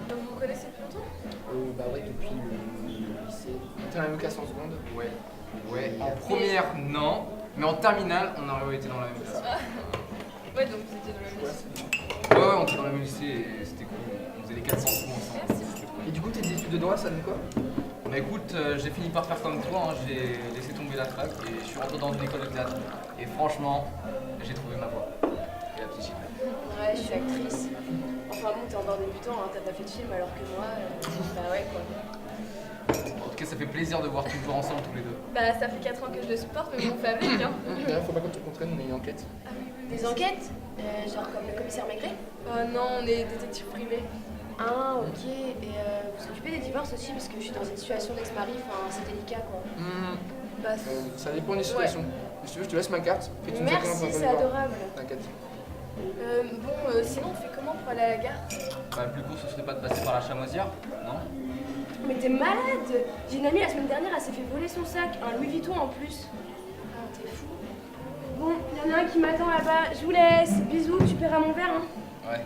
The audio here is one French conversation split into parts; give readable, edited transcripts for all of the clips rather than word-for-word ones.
Donc vous connaissez depuis longtemps? Bah ouais, depuis le lycée. T'es dans la même classe en seconde? Ouais. Ouais. En première, non. Mais en terminale, on aurait été dans la même classe. Ouais, donc vous étiez dans le même lycée. Ouais, on était dans le même lycée et c'était cool. On faisait les 400 coups ensemble. Et du coup, tes études de droit, ça donne quoi? Bah écoute, j'ai fini par faire comme toi, hein. J'ai laissé tomber la fac et je suis rentré dans une école de théâtre. Et franchement, j'ai trouvé ma voie. Et la petite Gilda. Ouais, je suis actrice. Enfin bon, t'es encore débutant, hein, t'as pas fait de film alors que moi, bah ouais quoi. En tout cas, ça fait plaisir de voir tout jouer ensemble tous les deux. Bah ça fait 4 ans que je le supporte, mais bon, on fait avec, hein. Faut pas qu'on traîne, on a une enquête. Ah oui, oui, Des enquêtes genre comme le commissaire Maigret? Non, on est détective privé. Ah ok, et vous vous occupez des divorces aussi parce que je suis dans une situation d'ex-mari, enfin c'est délicat quoi. Bah, Ça dépend des situations. Si tu veux, je te laisse ma carte. Et tu me dis comment Merci, on va c'est aller voir. adorable. T'inquiète. sinon on fait comment pour aller à la gare? Bah, le plus court, ce serait pas de passer par la Chamoisière, non? Mais t'es malade! J'ai une amie la semaine dernière, elle s'est fait voler son sac, un Louis Vuitton en plus. Ah, t'es fou. Bon, il y en a un qui m'attend là-bas, je vous laisse. Bisous, tu paieras mon verre, hein. Ouais.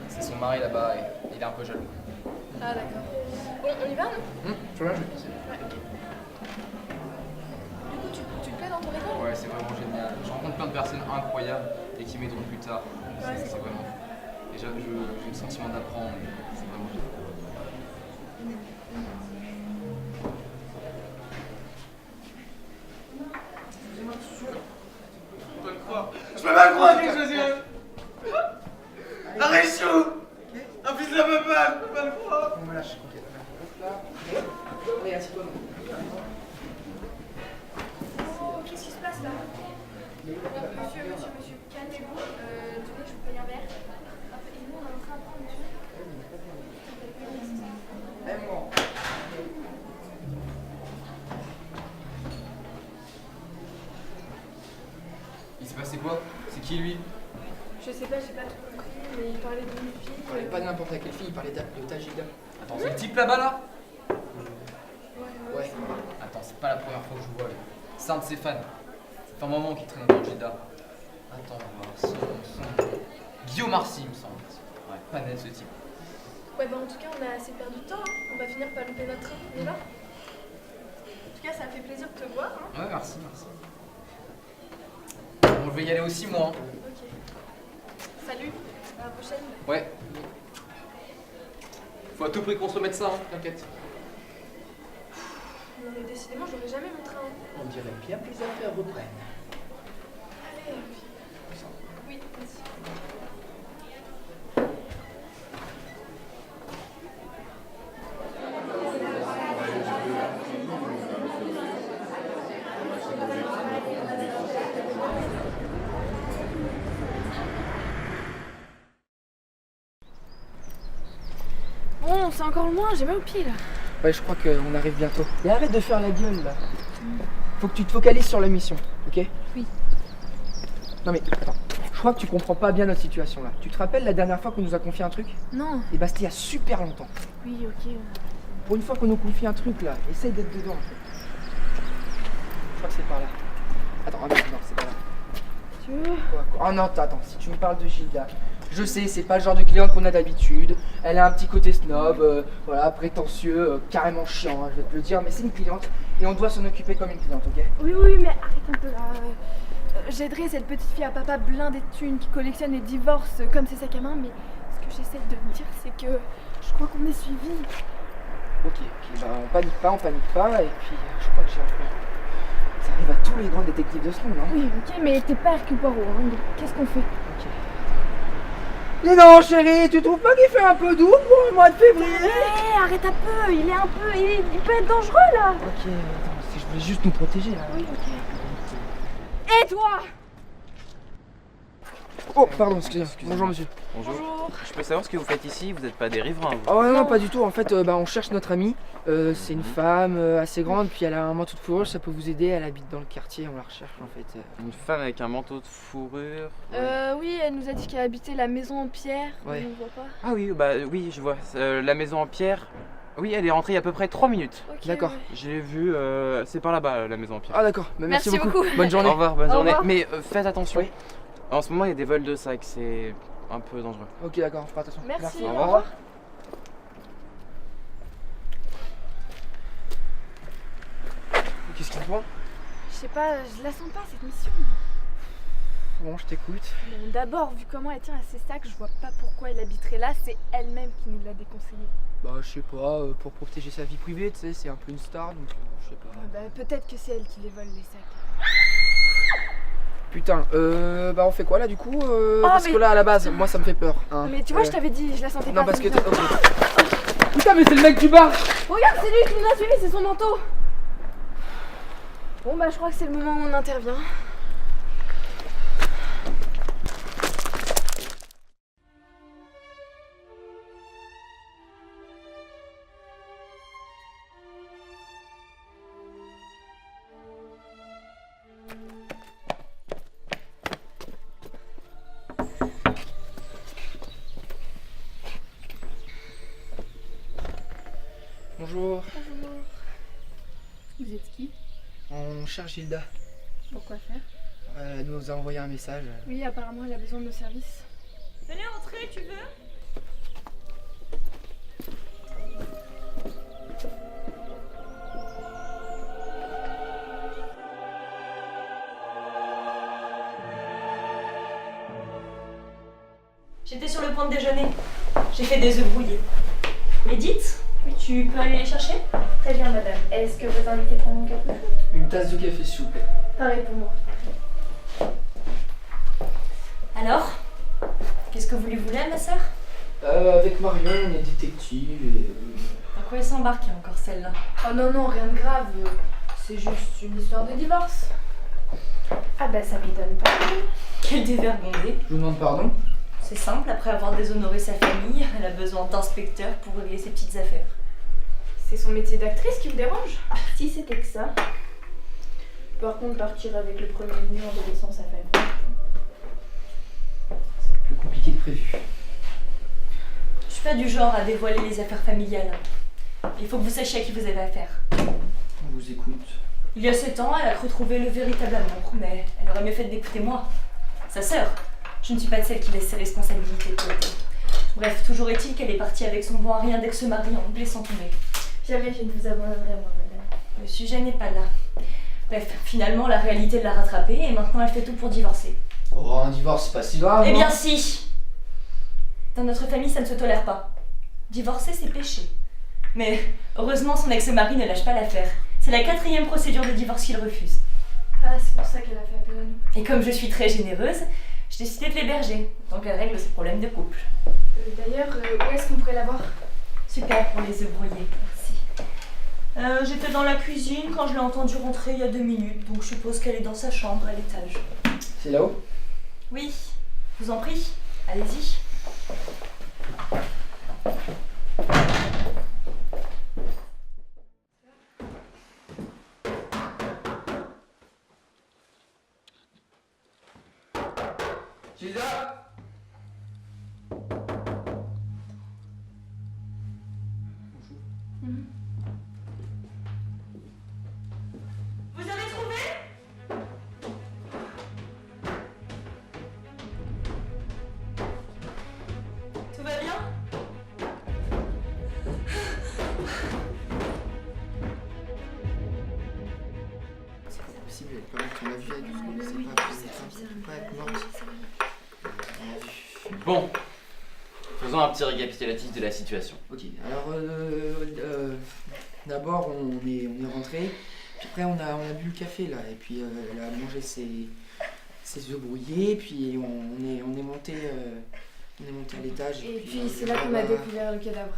C'est son mari là-bas et il est un peu jaloux. Ah d'accord. Bon, on y va, non? Je vais pisser. Ouais, ok. Du coup, tu te plais dans ton école? Ouais, c'est vraiment génial. Je rencontre plein de personnes incroyables et qui m'aideront plus tard. C'est vraiment fou. Et j'ai le sentiment d'apprendre. C'est vraiment génial. Je peux pas le croire que je suis Arrête chou. Un fils de ma papa, je peux pas le croire. On me lâche. Ok, hop là. Allez, assieds-toi. Oh, qu'est-ce qui se passe là? Monsieur, calmez-vous. Tenez, je vous paye un verre. Hop, et nous, on est en train de prendre, monsieur. Aime-moi. Il s'est passé quoi? C'est qui lui? Je sais pas, j'ai pas tout compris, mais il parlait d'une fille. Il parlait pas de n'importe laquelle fille, il parlait de ta Gilda. Attends, c'est le type là-bas là? Ouais. Attends, c'est pas la première fois que je vois. C'est un de ses fans. Ça fait un moment qu'il traîne autour de Gilda. Attends, on va voir son... Guillaume Arcy, il me semble. Ouais, pas net ce type. Ouais, bah en tout cas, on a assez perdu de temps, hein. On va finir par louper notre train, on y va? En tout cas, ça fait plaisir de te voir, hein. Ouais, merci. Bon, je vais y aller aussi moi. Hein. Ok. Salut, à la prochaine. Ouais. Faut à tout prix qu'on se remette ça, hein. T'inquiète. Non mais décidément, j'aurai jamais mon train. On dirait bien que les affaires reprennent. Allez, oui, vas-y. Bon, c'est encore loin, j'ai mal au pied là. Ouais, je crois qu'on arrive bientôt. Et arrête de faire la gueule là. Faut que tu te focalises sur la mission, ok? Oui. Non mais attends, je crois que tu comprends pas bien notre situation là. Tu te rappelles la dernière fois qu'on nous a confié un truc? Non. Et bah c'était il y a super longtemps. Oui, ok. Pour une fois qu'on nous confie un truc là, essaye d'être dedans en fait. Je crois que c'est par là. Attends, ah non, c'est pas là. Tu veux? Quoi? Oh non, attends, si tu me parles de Gilda, je sais, c'est pas le genre de cliente qu'on a d'habitude. Elle a un petit côté snob, voilà, prétentieux, carrément chiant, hein, je vais te le dire, mais c'est une cliente et on doit s'en occuper comme une cliente, ok? Oui, oui, mais arrête un peu là. J'aiderai cette petite fille à papa blindée de thunes qui collectionne les divorces comme ses sacs à main, mais ce que j'essaie de me dire, c'est que je crois qu'on est suivi. Ok, bah on panique pas, et puis je crois que j'ai un plan. Ça arrive à tous les grands détectives de ce monde, hein. Oui, ok, mais t'es pas Hercule Poirot, hein, donc qu'est-ce qu'on fait? Ok. Mais non, chérie, tu trouves pas qu'il fait un peu doux pour le mois de février? Hé, arrête un peu, il peut être dangereux là. Ok, attends, si je voulais juste nous protéger là. Oui, ok. Et toi? Oh, pardon, excusez-moi. Bonjour monsieur. Bonjour. Je peux savoir ce que vous faites ici? Vous n'êtes pas des riverains, vous? Oh non, pas du tout. En fait, on cherche notre amie. C'est une femme assez grande, puis elle a un manteau de fourrure, ça peut vous aider. Elle habite dans le quartier, on la recherche en fait. Une femme avec un manteau de fourrure? Oui, elle nous a dit qu'elle habitait la maison en pierre. Ouais. On voit pas. Ah oui, bah oui, je vois. La maison en pierre. Oui, elle est rentrée il y a à peu près 3 minutes. Ok, D'accord. ouais. Je l'ai vue, c'est par là-bas, la maison en pierre. Ah d'accord, bah, merci Merci beaucoup. beaucoup. Bonne journée. Au revoir, bonne Au journée. revoir. Mais faites attention. Oui. En ce moment, il y a des vols de sacs, c'est un peu dangereux. Ok, d'accord, on fera attention. Merci, Au au revoir. revoir. Qu'est-ce qu'il te prend? Je sais pas, je la sens pas cette mission. Bon, je t'écoute. Bon, d'abord, vu comment elle tient à ses sacs, je vois pas pourquoi elle habiterait là, c'est elle-même qui nous l'a déconseillé. Bah, je sais pas, pour protéger sa vie privée, tu sais, c'est un peu une star, donc je sais pas. Bah, peut-être que c'est elle qui les vole les sacs. Putain, bah on fait quoi là du coup parce mais- que là à la base, moi ça me fait peur. Hein. Mais tu vois, je t'avais dit, je la sentais Non, pas. parce que. cette mission. Ok. Putain, mais c'est le mec du bar! Regarde, c'est lui qui nous a suivis, c'est son manteau. Bon bah je crois que c'est le moment où on intervient. Bonjour, Bonjour. Vous êtes qui? on cherche Gilda. Pourquoi faire? Elle nous a envoyé un message. Oui, apparemment elle a besoin de nos services. Venez entrer, tu veux? J'étais sur le point de déjeuner. J'ai fait des œufs brouillés. Edith, tu peux aller les chercher? Très bien madame. Est-ce que vous invitez prendre quelque chose? Une tasse de café s'il vous plaît. Pareil pour moi. Alors, qu'est-ce que vous lui voulez, ma sœur? Avec Marion, on est détective et. Dans quoi elle s'embarque encore celle-là? Oh non, non, rien de grave. C'est juste une histoire de divorce. Ah bah ça m'étonne pas. Quelle dévergondée. Je vous demande pardon. C'est simple, après avoir déshonoré sa famille, elle a besoin d'inspecteurs pour régler ses petites affaires. C'est son métier d'actrice qui vous dérange? Si c'était que ça. Par contre, partir avec le premier venu en délaissant sa famille. C'est plus compliqué que prévu. Je suis pas du genre à dévoiler les affaires familiales. Il faut que vous sachiez à qui vous avez affaire. On vous écoute. Il y a 7 ans, elle a cru trouver le véritable amour, mais elle aurait mieux fait d'écouter moi, sa sœur. Je ne suis pas de celle qui laisse ses responsabilités de côté. Bref, toujours est-il qu'elle est partie avec son bon à rien d'ex-mari en me laissant tomber. Jamais je ne vous abandonnerai moi, madame. Le sujet n'est pas là. Bref, finalement, la réalité l'a rattrapée et maintenant elle fait tout pour divorcer. Oh, un divorce, c'est pas si grave. Eh hein. bien si! Dans notre famille, ça ne se tolère pas. Divorcer, c'est péché. Mais heureusement, son ex-mari ne lâche pas l'affaire. C'est la 4e procédure de divorce qu'il refuse. Ah, c'est pour ça qu'elle a fait appel à nous. Et comme je suis très généreuse, j'ai décidé de l'héberger. Donc elle règle ses problèmes de couple. D'ailleurs, où est-ce qu'on pourrait la voir? Super pour les œufs brouillés, merci. J'étais dans la cuisine quand je l'ai entendue rentrer il y a 2 minutes, donc je suppose qu'elle est dans sa chambre à l'étage. C'est là-haut? Oui, je vous en prie, allez-y. Gilda! Vous avez trouvé? Tout va bien? C'est pas possible, elle peut être la vie à du c'est pas possible, ça peut pas être morte. Bon, faisons faisons un petit récapitulatif de la situation. Ok, alors d'abord on est rentré, puis après on a bu le café là, et puis elle a mangé ses œufs brouillés, puis on est monté à l'étage. Et puis c'est là qu'on a découvert le cadavre.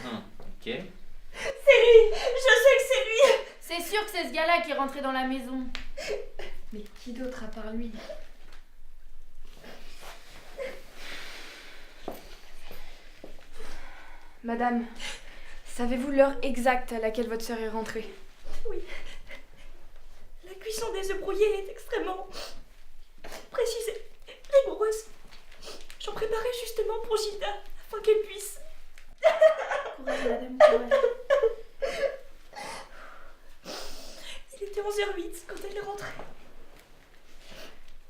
Ok. C'est lui! Je sais que c'est lui! C'est sûr que c'est ce gars-là qui est rentré dans la maison. Mais qui d'autre à part lui? Madame, savez-vous l'heure exacte à laquelle votre sœur est rentrée? Oui. La cuisson des œufs brouillés est extrêmement précise et rigoureuse. J'en préparais justement pour Gilda, afin qu'elle puisse... Courage, madame, courage. Il était 11h08 quand elle est rentrée.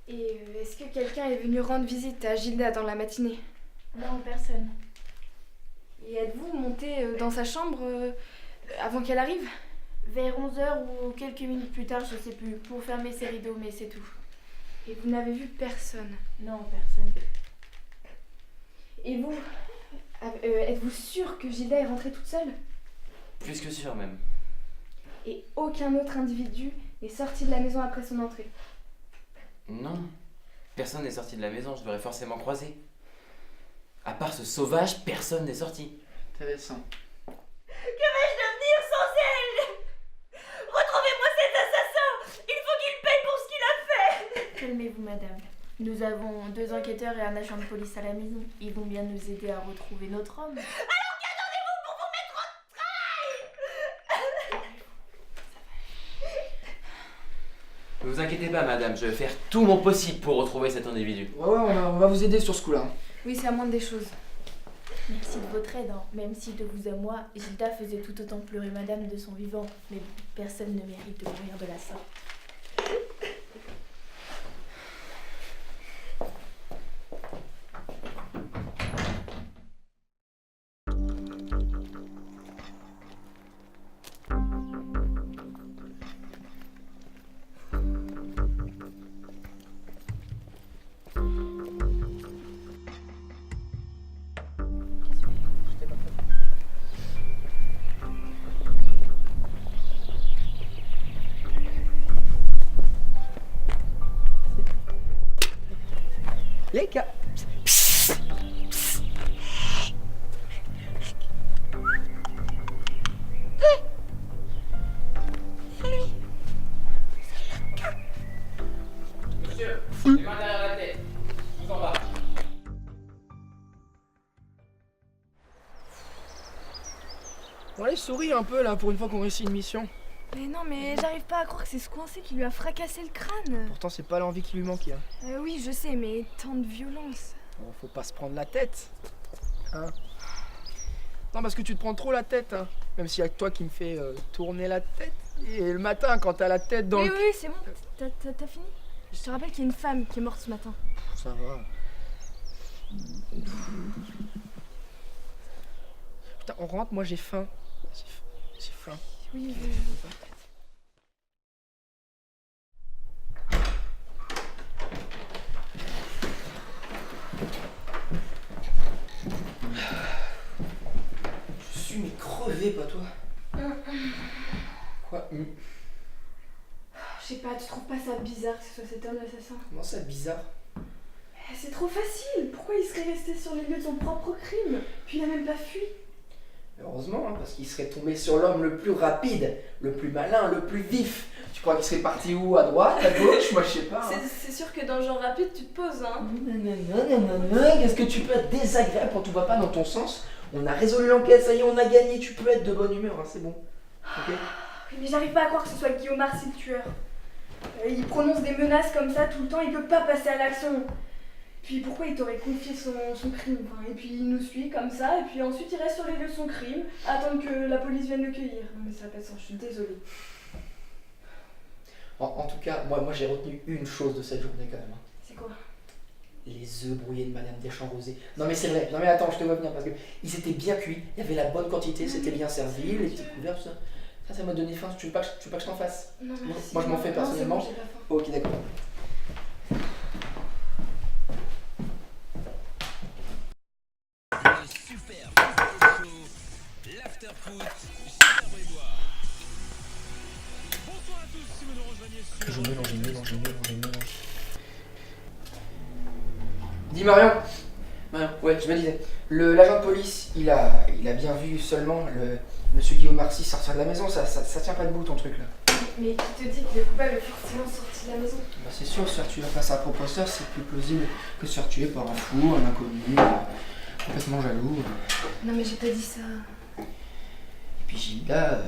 Et est-ce que quelqu'un est venu rendre visite à Gilda dans la matinée? Non, personne. Et êtes-vous monté dans sa chambre avant qu'elle arrive? Vers 11h ou quelques minutes plus tard, je sais plus, pour fermer ses rideaux, mais c'est tout. Et vous n'avez vu personne? Non, personne. Et vous, êtes-vous sûr que Gilda est rentrée toute seule? Plus que sûr même. Et aucun autre individu n'est sorti de la maison après son entrée? Non. Personne n'est sorti de la maison, je l'aurais forcément croisé. À part ce sauvage, personne n'est sorti. Intéressant. Que vais-je devenir sans elle? Retrouvez-moi cet assassin! Il faut qu'il paye pour ce qu'il a fait! Calmez-vous, madame. Nous avons 2 enquêteurs et un agent de police à la maison. Ils vont bien nous aider à retrouver notre homme. Alors qu'attendez-vous pour vous mettre au travail? Ne vous inquiétez pas, madame, je vais faire tout mon possible pour retrouver cet individu. Ouais, on va vous aider sur ce coup-là. Oui, c'est la moindre des choses. Merci de votre aide, hein. Même si de vous à moi, Gilda faisait tout autant pleurer madame de son vivant. Mais bon, personne ne mérite de mourir de la sorte. Les gars. Monsieur, les mains derrière la tête. Je vous en bats. Bon, allez, souris un peu là pour une fois qu'on réussit une mission. Mais non, mais j'arrive pas à croire que c'est ce coincé qui lui a fracassé le crâne. Pourtant, c'est pas l'envie qui lui manquait. Hein. Oui, je sais, mais tant de violence. Bon, faut pas se prendre la tête. Hein? Non, parce que tu te prends trop la tête. Hein. Même s'il y a que toi qui me fait tourner la tête. Et le matin, quand t'as la tête dans Oui, le... oui, c'est bon. T'as fini? Je te rappelle qu'il y a une femme qui est morte ce matin. Ça va. Putain, on rentre, moi j'ai faim. J'ai faim. Oui, Je suis mais crevé, pas toi. Quoi? Je sais pas, tu trouves pas ça bizarre que ce soit cet homme l'assassin? Comment ça, bizarre? C'est trop facile. Pourquoi il serait resté sur les lieux de son propre crime? Puis il a même pas fui. Heureusement, hein, parce qu'il serait tombé sur l'homme le plus rapide, le plus malin, le plus vif. Tu crois qu'il serait parti où? À droite, à gauche? Moi, je sais pas. Hein. C'est sûr que dans le genre rapide, tu te poses, hein. Qu'est-ce que tu peux être désagréable quand tout va pas dans ton sens? On a résolu l'enquête, ça y est, on a gagné. Tu peux être de bonne humeur, hein, c'est bon. Ok? Oui, mais j'arrive pas à croire que ce soit Guillaume Marcy le tueur. Il prononce des menaces comme ça tout le temps, il peut pas passer à l'action. Puis pourquoi il t'aurait confié son crime, enfin, et puis il nous suit comme ça, et puis ensuite il reste sur les lieux de son crime, attendre que la police vienne le cueillir. Non mais ça n'a pas de sens, je suis désolée. En tout cas, moi j'ai retenu une chose de cette journée quand même. Hein. C'est quoi? Les œufs brouillés de Madame Deschamps-Rosé. Non mais c'est vrai, non mais attends, je te vois venir parce que ils étaient bien cuits, il y avait la bonne quantité, c'était bien servi, les petits couverts, tout ça. Ça m'a donné faim, tu veux pas que je t'en fasse? Non, merci. Moi je m'en fais personnellement. Non, c'est bon, j'ai pas faim. Ok, d'accord. Je mélange. Dis Marion. Ouais, je me disais. L'agent de police, il a bien vu seulement le monsieur Guillaume Marcy sortir de la maison. Ça tient pas debout ton truc là. Mais qui te dit que le coupable est forcément sorti de la maison? Bah c'est sûr, se faire tuer face à un proposeur, c'est plus plausible que se faire tuer par un fou, un inconnu, complètement jaloux. Non mais j'ai pas dit ça. Et puis Gilda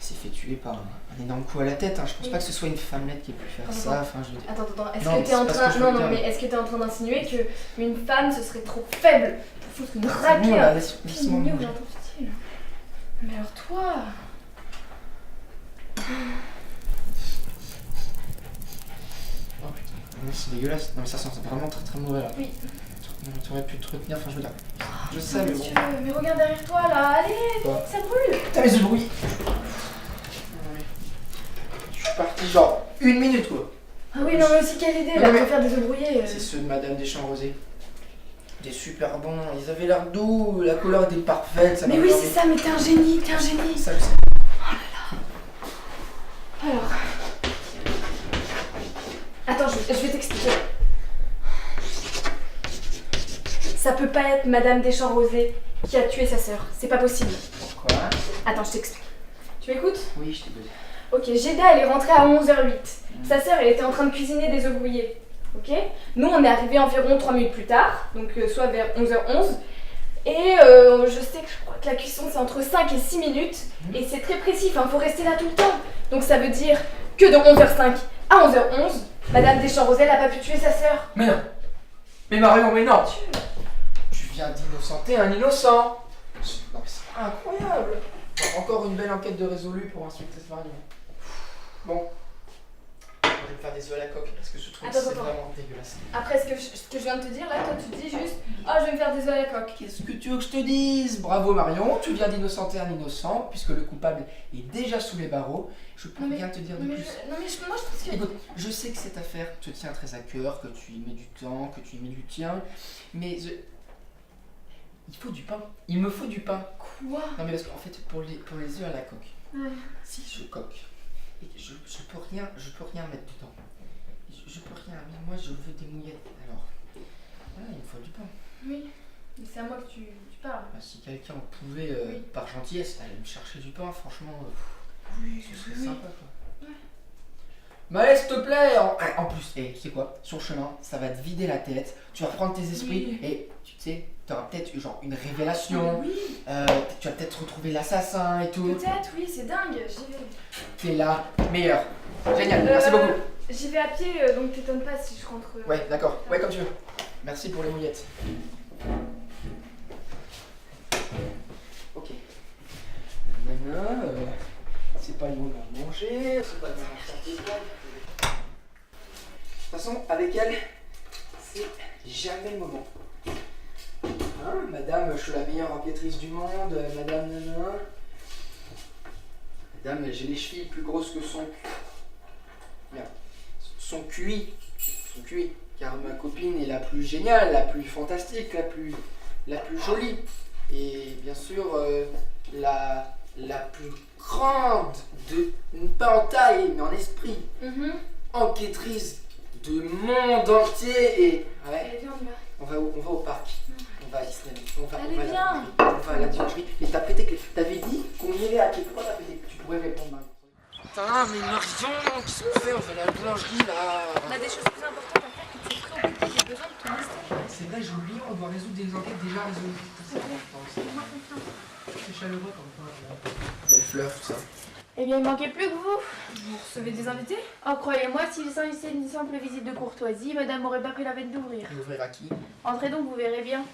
s'est fait tuer par un énorme coup à la tête. Je pense pas que ce soit une femmelette qui ait pu faire ça. Enfin, je veux dire... Attends, est-ce Non, que t'es en c'est pas ce train... que je veux Non, dire. mais est-ce que t'es en train d'insinuer qu'une femme ce serait trop faible pour foutre une C'est bon, raquette là, laisse-moi Mignon, manger. dans ton style. Mais alors toi... Oh putain, non, c'est dégueulasse. Non mais ça sent vraiment très très mauvais là. Oui. Tu aurais pu te retenir, enfin je veux dire. Je sais, mais bon. Monsieur, mais regarde derrière toi là, allez, Quoi vite, ça brûle. Putain mais ce bruit. Je suis parti genre 1 minute quoi. Ah oui, non mais aussi quelle idée, Non, là, mais- de faire des œufs brouillés. C'est ceux de Madame Deschamps-Rosé. Des super bons, ils avaient l'air doux, la couleur était parfaite. Ça Mais m'a oui, donné c'est ça, mais t'es un génie, t'es un génie. Ça, je sais. Alors... Attends, je vais t'expliquer. Ça peut pas être Madame Deschamps-Rosé qui a tué sa sœur, c'est pas possible. Pourquoi? Attends, je t'explique. Tu m'écoutes? Oui, je t'écoute. Ok, Gilda, elle est rentrée à 11h08. Sa sœur, elle était en train de cuisiner des œufs brouillés. Ok? Nous, on est arrivés environ 3 minutes plus tard, donc soit vers 11h11. Et je sais que je crois que la cuisson, c'est entre 5 et 6 minutes. Et c'est très précis, il faut rester là tout le temps. Donc ça veut dire que de 11h05 à 11h11, Madame Deschamps-Rosé, elle a pas pu tuer sa sœur. Mais non. Mais Marion, mais non. Tu viens d'innocenter un innocent. Non mais c'est incroyable. Bon, encore une belle enquête de résolu pour insulter ce Marion. Bon. Je vais me faire des œufs à la coque parce que ce truc Attends, c'est attends. vraiment dégueulasse. Après ce que je viens de te dire, là, toi, tu te dis juste « Oh, je vais me faire des œufs à la coque ». Qu'est-ce que tu veux que je te dise? Bravo Marion, tu viens d'innocenter un innocent puisque le coupable est déjà sous les barreaux. Je peux Non, mais- rien te dire de Non, mais, plus. moi, je pense que... Écoute, je sais que cette affaire te tient très à cœur, que tu y mets du temps, que tu y mets du tien, mais il faut du pain. Il me faut du pain. Quoi? Non mais parce qu'en fait, pour les œufs à la coque, Ouais. si je coque, et que je peux rien mettre dedans. Je peux rien, mais moi je veux des mouillettes. Alors, voilà, il me faut du pain. Oui, mais c'est à moi que tu parles. Bah, si quelqu'un pouvait, Oui. par gentillesse, aller me chercher du pain, franchement, Oui, ce serait oui. sympa quoi. Ouais. Mais s'il te plaît, en plus, tu sais quoi, sur le chemin, ça va te vider la tête, tu vas reprendre tes esprits Oui. et tu sais, t'auras peut-être eu genre une révélation, Oui, tu vas peut-être retrouver l'assassin et tout. peut-être, oui, c'est dingue, j'y vais. T'es la meilleure. Génial, merci beaucoup. J'y vais à pied, donc t'étonnes pas si je rentre. Ouais, d'accord, ouais, comme tu veux. Merci pour les mouillettes. Ok. Maintenant, c'est pas le moment de manger, c'est pas le moment de faire des blagues. De toute façon, avec elle, c'est jamais le moment. Hein, madame, je suis la meilleure empiétrice du monde, madame nanana. Madame, j'ai les chevilles plus grosses que son cul. Merde. Son QI. Son QI. Car ma copine est la plus géniale, la plus fantastique, la plus jolie. Et bien sûr, la plus grande, pas en taille, mais en esprit, enquêtrice de monde entier. Et ouais, Allez, viens, on y va. on va au parc. On va à Disneyland. On va Allez, à la viens. boulangerie. On va à la boulangerie. Mais t'as pété que... T'avais dit qu'on irait à quel point t'as pété. Tu pourrais répondre maintenant. Putain, mais Marion, qu'est-ce qu'on fait? On va à la boulangerie là. On a des choses plus importantes à faire que de se préoccuper des besoins de ton histoire. C'est vrai, j'ai oublié, on doit résoudre des enquêtes déjà résolues. C'est chaleureux comme quoi. Belle fleur, tout ça. Eh bien, il manquait plus que vous. Vous recevez des invités? Oh, croyez-moi, s'il s'agissait d'une simple visite de courtoisie, madame aurait pas pris la peine d'ouvrir. Et ouvrir à qui? Entrez donc, vous verrez bien.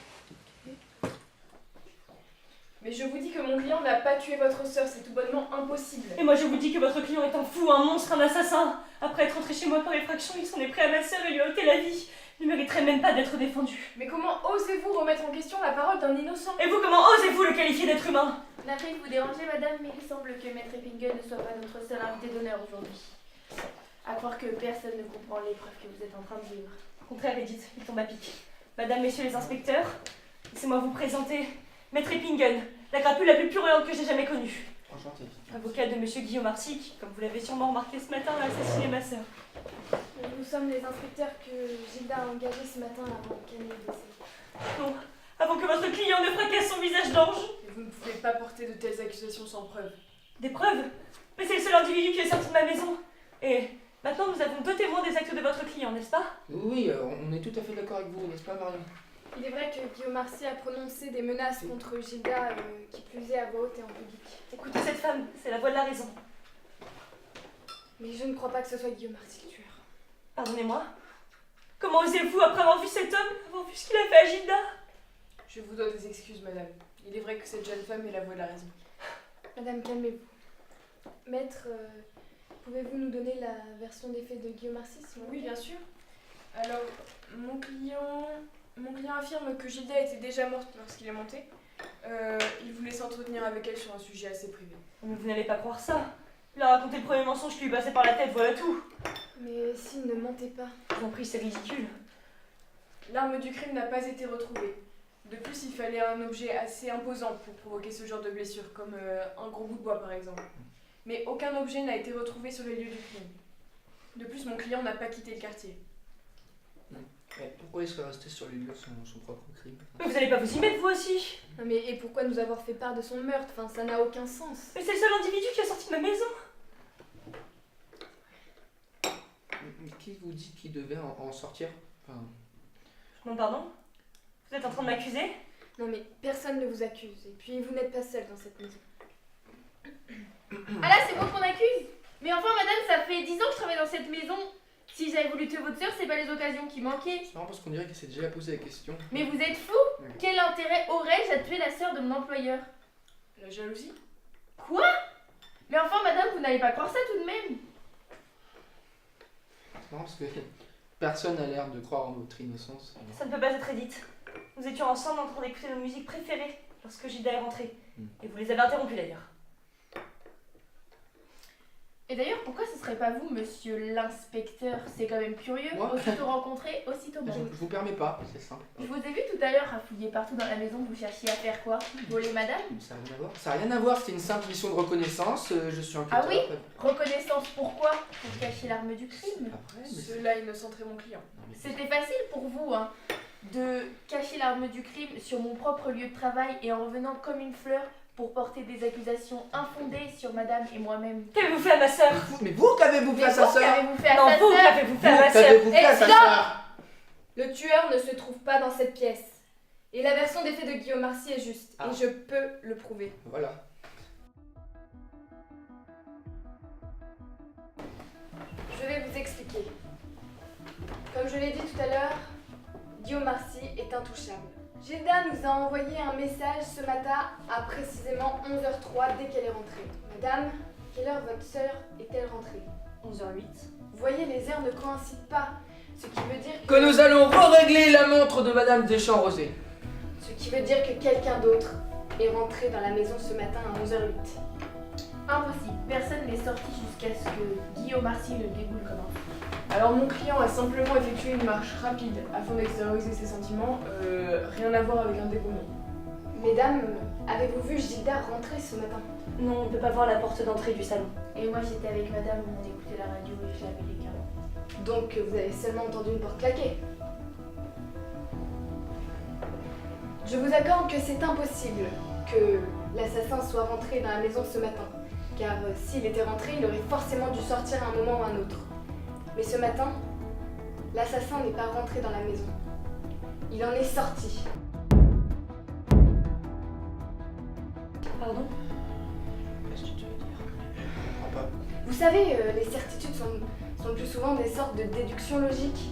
Mais je vous dis que mon client n'a pas tué votre sœur, c'est tout bonnement impossible. Et moi je vous dis que votre client est un fou, un monstre, un assassin. Après être rentré chez moi par effraction, il s'en est pris à ma sœur et lui a ôté la vie. Il ne mériterait même pas d'être défendu. Mais comment osez-vous remettre en question la parole d'un innocent? Et vous, comment osez-vous le qualifier d'être humain? Navré de vous déranger, madame, mais il semble que Maître Eppingen ne soit pas notre seul invité d'honneur aujourd'hui. À croire que personne ne comprend l'épreuve que vous êtes en train de vivre. Au contraire, Edith, il tombe à pic. Madame, messieurs les inspecteurs, laissez-moi vous présenter Maître Eppingen, la crapule la plus purulente que j'ai jamais connue. Enchanté. Avocat de monsieur Guillaume Marcy, qui, comme vous l'avez sûrement remarqué ce matin, a assassiné ma sœur. Nous sommes les inspecteurs que Gilda a engagés ce matin avant qu'elle ne décède. Non, avant que votre client ne fracasse son visage d'ange. Et vous ne pouvez pas porter de telles accusations sans preuve. Des preuves? Mais c'est le seul individu qui est sorti de ma maison. Et maintenant, nous avons 2 témoins des actes de votre client, n'est-ce pas? Oui, on est tout à fait d'accord avec vous, n'est-ce pas, Marion? Il est vrai que Guillaume Marcy a prononcé des menaces contre Gilda, qui plus est à voix haute et en public. Écoutez cette femme, c'est la voix de la raison. Mais je ne crois pas que ce soit Guillaume Marcy le tueur. Pardonnez-moi. Comment osez-vous, après avoir vu cet homme, avoir vu ce qu'il a fait à Gilda? Je vous dois des excuses, madame. Il est vrai que cette jeune femme est la voix de la raison. Madame, calmez-vous. Maître, pouvez-vous nous donner la version des faits de Guillaume Marcy, s'il vous plaît? Oui, bien sûr. Alors, mon client affirme que Gilda était déjà morte lorsqu'il est monté. Il voulait s'entretenir avec elle sur un sujet assez privé. Mais vous n'allez pas croire ça. Il a raconté le premier mensonge qui lui passait par la tête, voilà tout. Mais s'il ne mentait pas... Je vous en prie, c'est ridicule. L'arme du crime n'a pas été retrouvée. De plus, il fallait un objet assez imposant pour provoquer ce genre de blessure, comme un gros bout de bois par exemple. Mais aucun objet n'a été retrouvé sur les lieux du crime. De plus, mon client n'a pas quitté le quartier. Pourquoi il serait resté sur les lieux de son propre crime? Mais vous allez pas vous y mettre, vous aussi? Non mais et pourquoi nous avoir fait part de son meurtre? Enfin, ça n'a aucun sens. Mais c'est le seul individu qui est sorti de ma maison. Mais qui vous dit qu'il devait en sortir? Enfin... Non, pardon? Vous êtes en train de m'accuser? Non mais personne ne vous accuse. Et puis vous n'êtes pas seul dans cette maison. Ah là, c'est moi qu'on accuse? Mais enfin, madame, ça fait 10 ans que je travaille dans cette maison. Si j'avais voulu tuer votre sœur, c'est pas les occasions qui manquaient. C'est marrant parce qu'on dirait qu'elle s'est déjà posé la question. Mais vous êtes fou? Oui. Quel intérêt aurais-je à tuer la sœur de mon employeur? La jalousie? Quoi? Mais enfin, madame, vous n'allez pas croire ça tout de même. C'est marrant parce que personne n'a l'air de croire en votre innocence. Ça ne peut pas être Edith. Nous étions ensemble en train d'écouter nos musiques préférées lorsque Gilda est rentrée. Et vous les avez interrompues d'ailleurs. Et d'ailleurs, pourquoi ce serait pas vous, monsieur l'inspecteur? C'est quand même curieux. Moi Aussitôt rencontré, aussitôt Je bon. vous permets pas, c'est simple. Je vous ai vu tout à l'heure à fouiller partout dans la maison. Vous cherchiez à faire quoi? Voler madame? Ça n'a rien à voir. Ça n'a rien à voir, c'était une simple mission de reconnaissance. Je suis enquêteur. Ah oui? Reconnaissance pourquoi? Pour cacher l'arme du crime. Après, mais Cela innocenterait mon client. Non, mais C'était facile pour vous, hein, de cacher l'arme du crime sur mon propre lieu de travail et en revenant comme une fleur pour porter des accusations infondées sur madame et moi-même. Qu'avez-vous fait à ma sœur? Mais vous, qu'avez-vous fait Mais à sa vous, sœur? qu'avez-vous fait à Non, sa vous, sœur? qu'avez-vous fait à ma Vous, sœur? qu'avez-vous fait à sa stop sœur? Le tueur ne se trouve pas dans cette pièce. Et la version des faits de Guillaume Marcy est juste. Ah. Et je peux le prouver. Voilà. Je vais vous expliquer. Comme je l'ai dit tout à l'heure, Guillaume Marcy est intouchable. Gilda nous a envoyé un message ce matin à précisément 11h03 dès qu'elle est rentrée. Madame, quelle heure votre sœur est-elle rentrée? 11h08. Vous voyez, les heures ne coïncident pas. Ce qui veut dire Que nous allons régler la montre de Madame Deschamps-Rosé. Ce qui veut dire que quelqu'un d'autre est rentré dans la maison ce matin à 11h08. Impossible. Personne n'est sorti jusqu'à ce que Guillaume Marcy le déboule comme un fou. Alors mon client a simplement effectué une marche rapide afin d'extérioriser ses sentiments, rien à voir avec un déboulement. Mesdames, avez-vous vu Gilda rentrer ce matin? Non, on ne peut pas voir la porte d'entrée du salon. Et moi j'étais avec madame, on écoutait la radio et je lavais les carreaux. Donc vous avez seulement entendu une porte claquer. Je vous accorde que c'est impossible que l'assassin soit rentré dans la maison ce matin. Car s'il était rentré, il aurait forcément dû sortir à un moment ou à un autre. Mais ce matin, l'assassin n'est pas rentré dans la maison. Il en est sorti. Pardon? Qu'est-ce que tu veux dire? Je comprends pas. Vous savez, les certitudes sont le plus souvent des sortes de déductions logiques.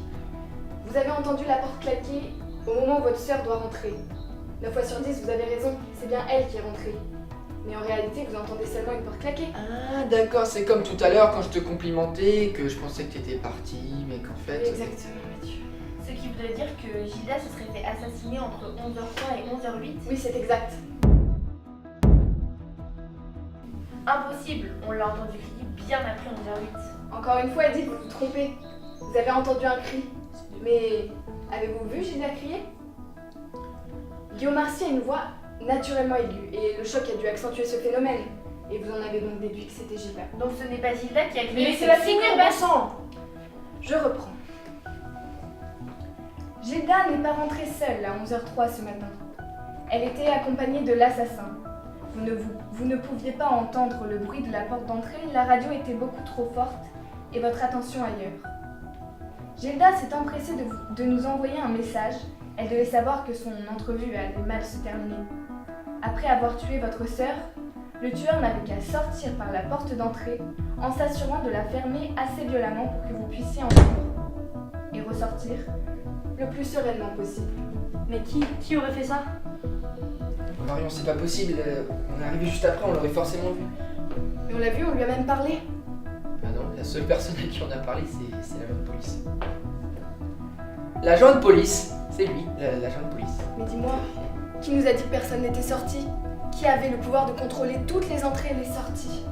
Vous avez entendu la porte claquer au moment où votre sœur doit rentrer. 9 fois sur 10, vous avez raison, c'est bien elle qui est rentrée. Mais en réalité, vous entendez seulement une porte claquer. Ah d'accord, c'est comme tout à l'heure quand je te complimentais, que je pensais que tu étais parti, mais qu'en fait... Exactement, Mathieu. Ce qui voudrait dire que Gilda se serait fait assassiner entre 11h03 et 11h08. Oui, c'est exact. Impossible, on l'a entendu crier bien après 11h08. Encore une fois, Edith, vous vous trompez. Vous avez entendu un cri. Mais avez-vous vu Gilda crier? Guillaume Marcy a une voix naturellement aigu, et le choc a dû accentuer ce phénomène. Et vous en avez donc déduit que c'était Gilda. Donc ce n'est pas Gilda qui a Mais créé laissez-la cette finir, figure bon sang! Je reprends. Gilda n'est pas rentrée seule à 11h03 ce matin. Elle était accompagnée de l'assassin. Vous ne pouviez pas entendre le bruit de la porte d'entrée, la radio était beaucoup trop forte et votre attention ailleurs. Gilda s'est empressée de nous envoyer un message. Elle devait savoir que son entrevue allait mal se terminer. Après avoir tué votre sœur, le tueur n'avait qu'à sortir par la porte d'entrée en s'assurant de la fermer assez violemment pour que vous puissiez entendre et ressortir le plus sereinement possible. Mais qui aurait fait ça? Marion, c'est pas possible. On est arrivé juste après, on l'aurait forcément vu. Mais on l'a vu, on lui a même parlé. Ah non, la seule personne à qui on a parlé, c'est l'agent de police. L'agent de police, c'est lui, l'agent de police. Mais dis-moi, qui nous a dit que personne n'était sorti? Qui avait le pouvoir de contrôler toutes les entrées et les sorties?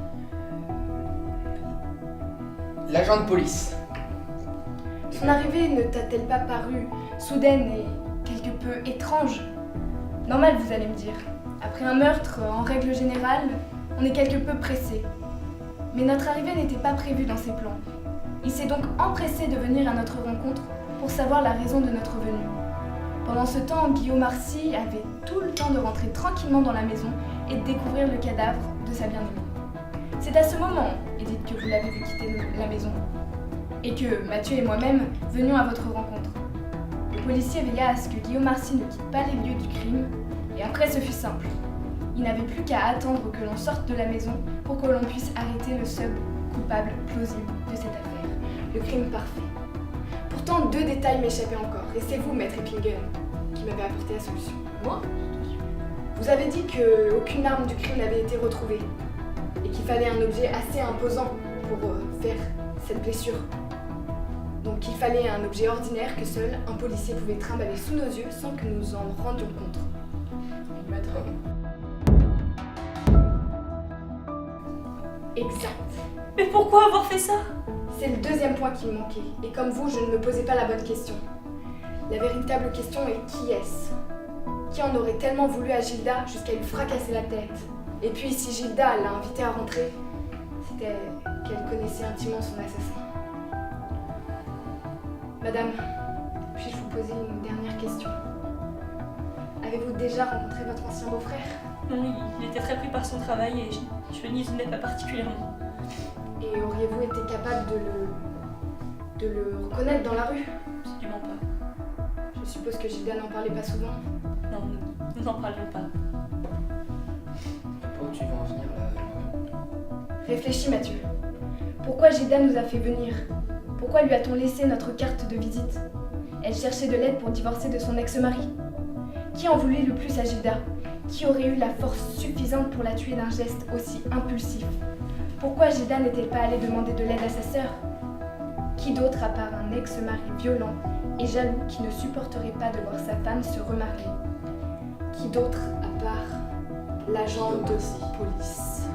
L'agent de police. Son arrivée ne t'a-t-elle pas paru soudaine et quelque peu étrange? Normal, vous allez me dire. Après un meurtre, en règle générale, on est quelque peu pressé. Mais notre arrivée n'était pas prévue dans ses plans. Il s'est donc empressé de venir à notre rencontre pour savoir la raison de notre venue. Pendant ce temps, Guillaume Marcy avait tout le temps de rentrer tranquillement dans la maison et de découvrir le cadavre de sa bien-aimée. C'est à ce moment, Edith, que vous l'avez vu quitter la maison. Et que Mathieu et moi-même venions à votre rencontre. Le policier veilla à ce que Guillaume Marcy ne quitte pas les lieux du crime, et après ce fut simple. Il n'avait plus qu'à attendre que l'on sorte de la maison pour que l'on puisse arrêter le seul coupable plausible de cette affaire, le crime parfait. Pourtant, 2 détails m'échappaient encore, et c'est vous, maître Eppingen, qui m'avez apporté la solution. Moi? Vous avez dit qu'aucune arme du crime n'avait été retrouvée, et qu'il fallait un objet assez imposant pour faire cette blessure. Donc il fallait un objet ordinaire que seul un policier pouvait trimballer sous nos yeux sans que nous en rendions compte. Maître. Exact. Mais pourquoi avoir fait ça? C'est le deuxième point qui me manquait, et comme vous, je ne me posais pas la bonne question. La véritable question est qui est-ce? Qui en aurait tellement voulu à Gilda jusqu'à lui fracasser la tête? Et puis si Gilda l'a invitée à rentrer, c'était qu'elle connaissait intimement son assassin. Madame, puis-je vous poser une dernière question? Avez-vous déjà rencontré votre ancien beau-frère? Non, il était très pris par son travail et je n'y tenais pas particulièrement. Et auriez-vous été capable de le reconnaître dans la rue? Absolument pas. Je suppose que Gilda n'en parlait pas souvent. Non, nous n'en parlions pas. Où tu veux en venir là? Réfléchis, Mathieu. Pourquoi Gilda nous a fait venir? Pourquoi lui a-t-on laissé notre carte de visite? Elle cherchait de l'aide pour divorcer de son ex-mari. Qui en voulait le plus à Gilda? Qui aurait eu la force suffisante pour la tuer d'un geste aussi impulsif? Pourquoi Gilda n'est-elle pas allée demander de l'aide à sa sœur? Qui d'autre à part un ex-mari violent et jaloux qui ne supporterait pas de voir sa femme se remarier? Qui d'autre à part l'agent de police?